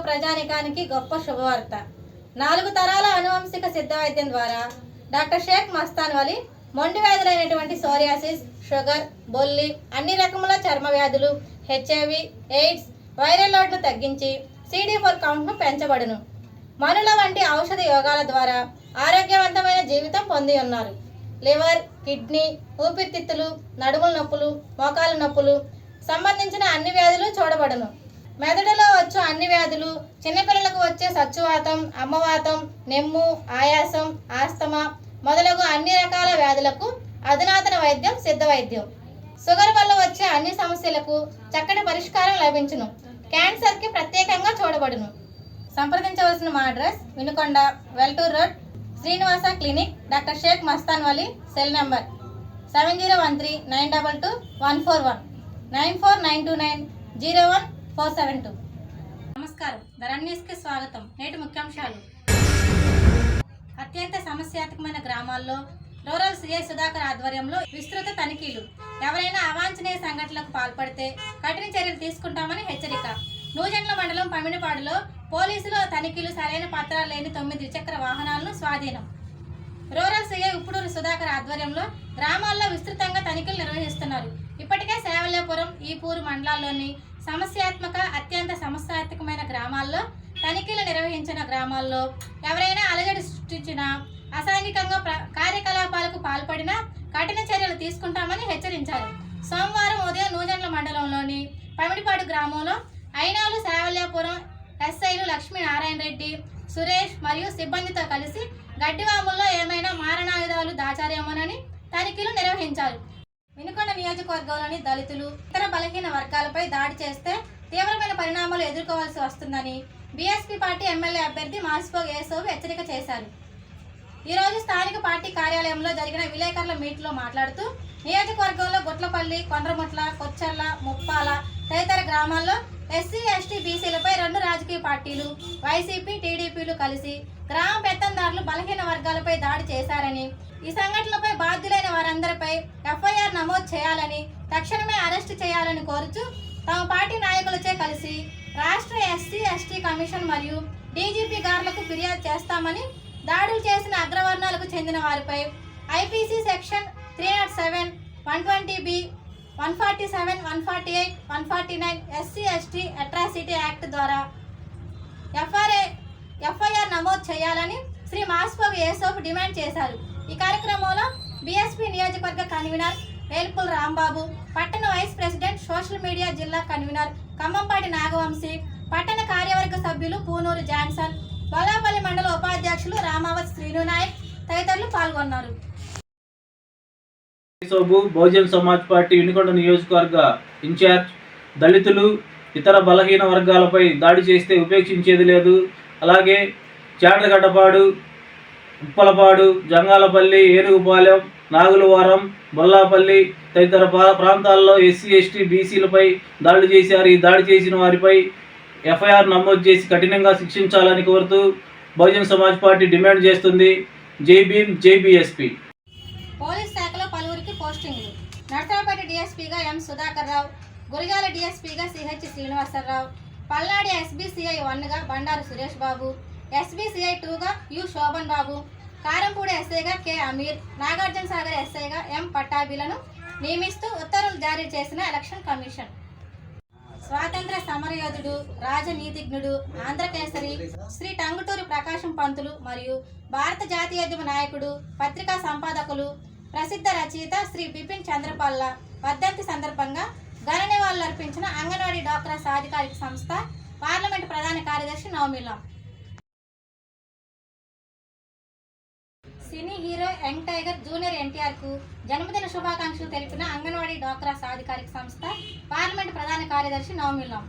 ప్రజానికానికి గొప్ప శుభవార్త. 4 తరాల అనువంశిక సిద్ధ వైద్యం ద్వారా డాక్టర్ షేక్ మస్తాన్ వలి మొండి వ్యాధులైనటువంటి సోరియాసిస్, షుగర్, బొల్లి, అన్ని రకముల చర్మ వ్యాధులు, హెచ్ఐవి, ఎయిడ్స్, వైరల్ లోడ్ను తగ్గించి CD4 కౌంట్ను పెంచబడును. మనుల వంటి ఔషధ యోగాల ద్వారా ఆరోగ్యవంతమైన జీవితం పొంది ఉన్నారు. లివర్, కిడ్నీ, ఊపిరితిత్తులు, నడుముల నొప్పులు, మోకాల నొప్పులు సంబంధించిన అన్ని వ్యాధులు చూడబడును. మెదడులో వచ్చు అన్ని వ్యాధులు, చిన్నపిల్లలకు వచ్చే సచ్చువాతం, అమ్మవాతం, నెమ్ము, ఆయాసం, ఆస్తమా మొదలగు అన్ని రకాల వ్యాధులకు అధునాతన వైద్యం సిద్ధ వైద్యం. షుగర్ వల్ల వచ్చే అన్ని సమస్యలకు చక్కటి పరిష్కారం లభించును. క్యాన్సర్కి ప్రత్యేకంగా చూడబడును. సంప్రదించవలసిన మా address Vinukonda, Veltur road, Srinivasa clinic, doctor Sheikh Mastan Vali. Cell number 7013922141, 9492901472. నమస్కారం, ధరణి న్యూస్కి స్వాగతం. నేటి ముఖ్యాంశాలు. అత్యంత సమస్యాత్మకమైన గ్రామాల్లో రూరల్ సిఐ సుధాకర్ ఆధ్వర్యంలో విస్తృత తనిఖీలు. ఎవరైనా అవాంఛనీయ సంఘటనలకు పాల్పడితే కఠిన చర్యలు తీసుకుంటామని హెచ్చరిక. నూజెండ్ల మండలం పమిడిపాడులో పోలీసుల తనిఖీలు. సరైన పత్రాలు లేని 9 ద్విచక్ర వాహనాలను స్వాధీనం. రూరల్ సిఐ ఉప్పుడూరు సుధాకర్ ఆధ్వర్యంలో గ్రామాల్లో విస్తృతంగా తనిఖీలు నిర్వహిస్తున్నారు. ఇప్పటికే సేవల్యాపురం, ఈపూరు మండలాల్లోని అత్యంత సమస్యాత్మకమైన గ్రామాల్లో తనిఖీలు నిర్వహించిన గ్రామాల్లో ఎవరైనా అలజడి సృష్టించిన, అసాంఘికంగా కార్యకలాపాలకు పాల్పడినా కఠిన చర్యలు తీసుకుంటామని హెచ్చరించారు. సోమవారం ఉదయం నూజెండ్ల మండలంలోని పమిడిపాడు గ్రామంలో అయినాలు సేవల్యాపురం ఎస్ఐలు లక్ష్మీనారాయణ రెడ్డి, సురేష్ మరియు సిబ్బందితో కలిసి గడ్డివాముల్లో ఏమైనా మారణాయుధాలు దాచారేమోనని తనిఖీలు నిర్వహించారు. వినుకొండ నియోజకవర్గంలోని దళితులు, ఇతర బలహీన వర్గాలపై దాడి చేస్తే తీవ్రమైన పరిణామాలు ఎదుర్కోవాల్సి వస్తుందని బీఎస్పీ పార్టీ ఎమ్మెల్యే అభ్యర్థి మాసిపోగ్ యేసోబు హెచ్చరిక చేశారు. ఈరోజు స్థానిక పార్టీ కార్యాలయంలో జరిగిన విలేకరుల మీట్లో మాట్లాడుతూ నియోజకవర్గంలో గుట్లపల్లి, కొండ్రముట్ల, కొచ్చర్ల, ముప్పాల తదితర గ్రామాల్లో ఎస్సీ, ఎస్టీ, బీసీలపై 2 రాజకీయ పార్టీలు వైసీపీ, టీడీపీలు కలిసి గ్రామ పెత్తందారులు, బలహీన వర్గాలపై దాడి చేశారని, ఈ సంఘటనలపై బాధ్యులైన వారందరిపై ఎఫ్ఐఆర్ నమోదు చేయాలని, తక్షణమే అరెస్టు చేయాలని కోరుతూ తమ పార్టీ నాయకులచే కలిసి రాష్ట్ర ఎస్సీ, ఎస్టీ కమిషన్ మరియు డీజీపీ గారులకు ఫిర్యాదు చేస్తామని, దాడులు చేసిన అగ్రవర్ణాలకు చెందిన వారిపై IPC section 307, 120B, 147, 148, 149 SC, ST atrocity act ద్వారా ఎఫ్ఐఆర్ నమోదు చేయాలని శ్రీ మాసిపోగ్ యేసోబు డిమాండ్ చేశారు. ఈ కార్యక్రమంలో బీఎస్పీ నియోజకవర్గ కన్వీనర్ వేల్పుల్ రాంబాబు, పట్టణ వైస్ ప్రెసిడెంట్, సోషల్ మీడియా జిల్లా కన్వీనర్ కమ్మంపాటి నాగవంశీ, పట్టణ కార్యవర్గ సభ్యులు పూనూరు జాన్సన్, బొల్లాపల్లి మండల ఉపాధ్యక్షులు రామావత్ శ్రీనునాయక్ తదితరులు పాల్గొన్నారు. బహుజన్ సమాజ్ పార్టీ వినుకొండ నియోజకవర్గ ఇన్ఛార్జ్. దళితులు, ఇతర బలహీన వర్గాలపై దాడి చేస్తే ఉపేక్షించేది లేదు. అలాగే చాటగడ్డపాడు, ఉప్పలపాడు, జంగాలపల్లి, ఏనుగుపాలెం, నాగులవారం, బొల్లాపల్లి తదితర ప్రాంతాల్లో ఎస్సీ, ఎస్టీ, బీసీలపై దాడి చేశారు. ఈ దాడి చేసిన వారిపై ఎఫ్ఐఆర్ నమోదు చేసి కఠినంగా శిక్షించాలని కోరుతూ బహుజన్ సమాజ్ పార్టీ డిమాండ్ చేస్తుంది. జై భీమ్, జై బీఎస్పీ. పోలీస్ శాఖలో పలువురికి పోస్టింగ్లు. నర్సరావుపేట డీఎస్పీగా ఎం సుధాకర్ రావు, గురిగాల డీఎస్పీగా సిహెచ్ శ్రీనివాసరావు, పల్నాడు ఎస్బీసీఐ 1గా బండారు సురేష్ బాబు, ఎస్బీసీఐ 2గా యు శోభన్ బాబు, కారంపూడి ఎస్ఐగా కె అమీర్, నాగార్జున సాగర్ ఎస్ఐగా ఎం పట్టాభిలను నియమిస్తూ ఉత్తర్వులు జారీ చేసిన ఎలక్షన్ కమిషన్. స్వాతంత్ర సమరయోధుడు, రాజనీతిజ్ఞుడు, ఆంధ్రకేసరి శ్రీ టంగుటూరి ప్రకాశం పంతులు మరియు భారత జాతీయోద్యమ నాయకుడు, పత్రికా సంపాదకులు, ప్రసిద్ధ రచయిత శ్రీ బిపిన్ చంద్రపల్ల వర్ధంతి సందర్భంగా ఘన నివాళులు అర్పించిన అంగన్వాడీ డ్వాక్రా సాధికారిక సంస్థ పార్లమెంటు ప్రధాన కార్యదర్శి నవమిలం. Cine hero young tiger junior ఎన్టీఆర్కు జన్మదిన శుభాకాంక్షలు తెలిపిన అంగన్వాడీ డ్వాక్రా సాధికారిక సంస్థ పార్లమెంటు ప్రధాన కార్యదర్శి నవమిలం.